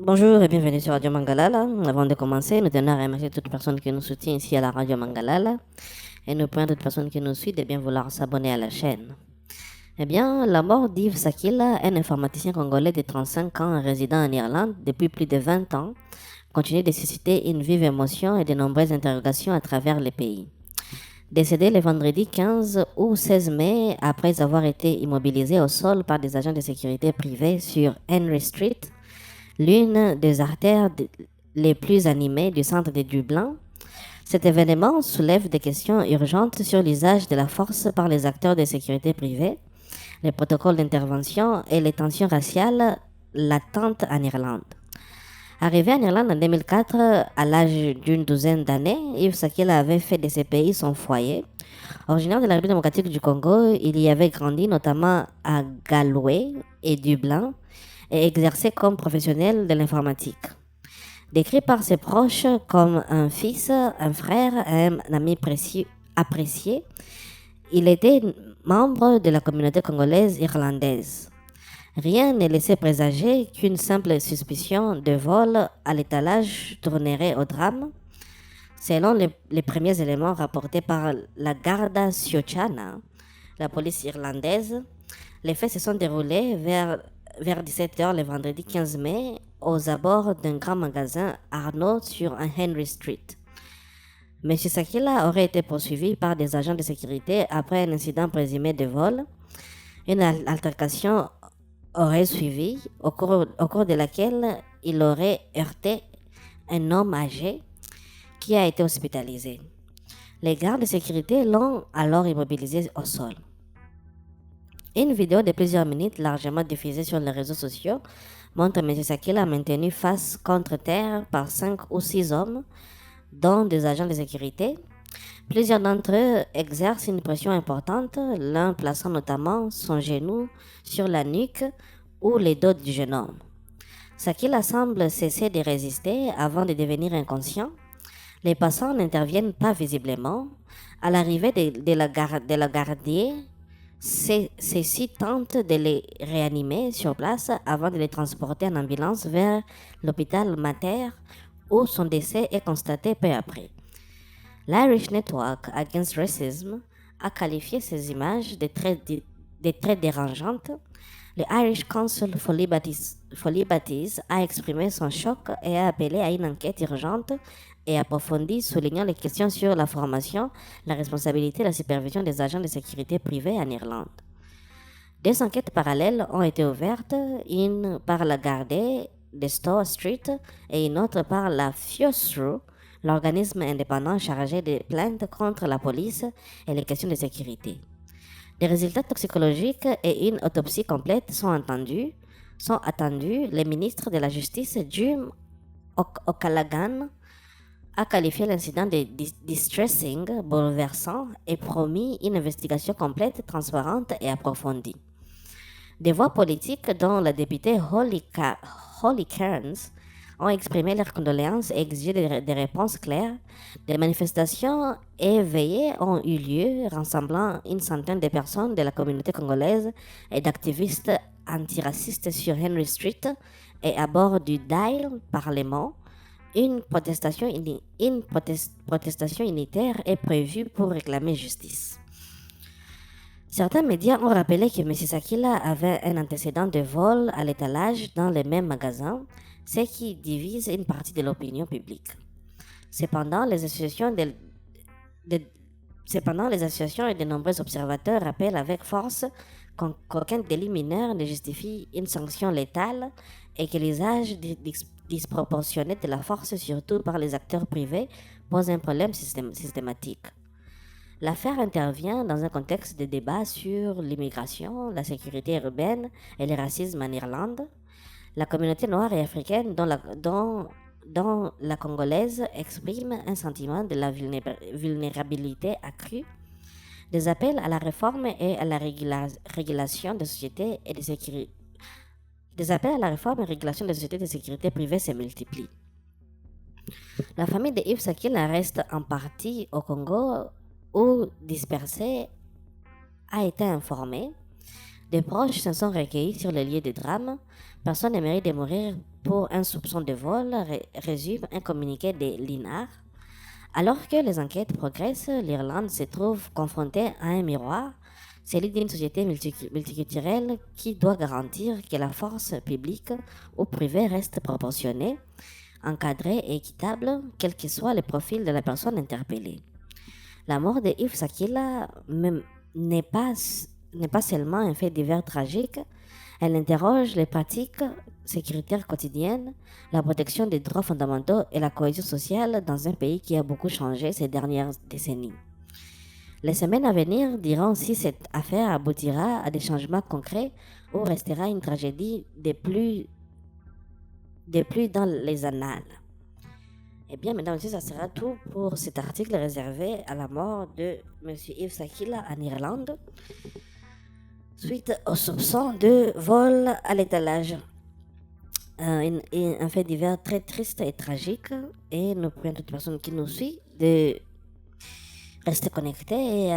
Bonjour et bienvenue sur Radio Mangalala. Avant de commencer, nous tenons à remercier toute personne qui nous soutient ici à la Radio Mangalala et nous prions toute personne qui nous suit de bien vouloir s'abonner à la chaîne. Eh bien, la mort d'Yves Sakila, un informaticien congolais de 35 ans résidant en Irlande depuis plus de 20 ans, continue de susciter une vive émotion et de nombreuses interrogations à travers le pays. Décédé le vendredi 15 ou 16 mai après avoir été immobilisé au sol par des agents de sécurité privés sur Henry Street, l'une des artères les plus animées du centre de Dublin. Cet événement soulève des questions urgentes sur l'usage de la force par les acteurs de sécurité privée, les protocoles d'intervention et les tensions raciales latentes en Irlande. Arrivé en Irlande en 2004, à l'âge d'une douzaine d'années, Yves Sakila avait fait de ce pays son foyer. Originaire de la République démocratique du Congo, il y avait grandi notamment à Galway et Dublin et exercé comme professionnel de l'informatique. Décrit par ses proches comme un fils, un frère et un ami apprécié, il était membre de la communauté congolaise irlandaise. Rien ne laissait présager qu'une simple suspicion de vol à l'étalage tournerait au drame. Selon les premiers éléments rapportés par la Garda Síochána, la police irlandaise, les faits se sont déroulés vers 17 heures le vendredi 15 mai aux abords d'un grand magasin Arnaud sur un Henry Street. M. Sakila aurait été poursuivi par des agents de sécurité après un incident présumé de vol. Une altercation aurait suivi, au cours de laquelle il aurait heurté un homme âgé qui a été hospitalisé. Les gardes de sécurité l'ont alors immobilisé au sol. Une vidéo de plusieurs minutes largement diffusée sur les réseaux sociaux montre M. Sakila maintenu face contre terre par 5 ou 6 hommes, dont des agents de sécurité. Plusieurs d'entre eux exercent une pression importante, l'un plaçant notamment son genou sur la nuque ou les dos du jeune homme. Sakila semble cesser de résister avant de devenir inconscient. Les passants n'interviennent pas visiblement. À l'arrivée de la gardier, ceux-ci tentent de les réanimer sur place avant de les transporter en ambulance vers l'hôpital Mater où son décès est constaté peu après. L'Irish Network Against Racism a qualifié ces images de très dérangeantes. Le Irish Council for Liberties a exprimé son choc et a appelé à une enquête urgente et approfondie, soulignant les questions sur la formation, la responsabilité et la supervision des agents de sécurité privés en Irlande. Deux enquêtes parallèles ont été ouvertes, une par la Gardaí de Store Street et une autre par la FIOSRU, l'organisme indépendant chargé des plaintes contre la police et les questions de sécurité. Des résultats toxicologiques et une autopsie complète sont attendus. Le ministre de la Justice, Jim O'Callaghan, a qualifié l'incident de distressing, bouleversant et promis une investigation complète, transparente et approfondie. Des voix politiques, dont la députée Holly Cairns, ont exprimé leurs condoléances et exigé des réponses claires. Des manifestations éveillées ont eu lieu, rassemblant une centaine de personnes de la communauté congolaise et d'activistes antiracistes sur Henry Street et à bord du Dáil Parlement. Une protestation unitaire est prévue pour réclamer justice. Certains médias ont rappelé que M. Sakila avait un antécédent de vol à l'étalage dans le même magasin, ce qui divise une partie de l'opinion publique. Cependant, les associations et de nombreux observateurs rappellent avec force qu'aucun délit mineur ne justifie une sanction létale et que l'usage disproportionné de la force, surtout par les acteurs privés, pose un problème systématique. L'affaire intervient dans un contexte de débat sur l'immigration, la sécurité urbaine et le racisme en Irlande. La communauté noire et africaine, dont la congolaise, exprime un sentiment de la vulnérabilité accrue. Des appels à la réforme et à la régulation des sociétés et de sécurité. Des appels à la réforme et régulation des sociétés de sécurité privée se multiplient. La famille de Yves Sakila reste en partie au Congo ou dispersée a été informée. Des proches se sont recueillis sur le lieu du drame. Personne ne mérite de mourir pour un soupçon de vol, résume un communiqué de l'INAR. Alors que les enquêtes progressent, l'Irlande se trouve confrontée à un miroir, celui d'une société multiculturelle qui doit garantir que la force publique ou privée reste proportionnée, encadrée et équitable, quel que soit le profil de la personne interpellée. La mort de Yves Sakila n'est pas, n'est pas seulement un fait divers tragique, elle interroge les pratiques sécuritaires quotidiennes, la protection des droits fondamentaux et la cohésion sociale dans un pays qui a beaucoup changé ces dernières décennies. Les semaines à venir diront si cette affaire aboutira à des changements concrets ou restera une tragédie de plus dans les annales. Eh bien, mesdames et messieurs, ça sera tout pour cet article réservé à la mort de M. Yves Sakila en Irlande, suite au soupçon de vol à l'étalage. Un fait divers très triste et tragique, et nous prions toute personne qui nous suit de rester connectée et à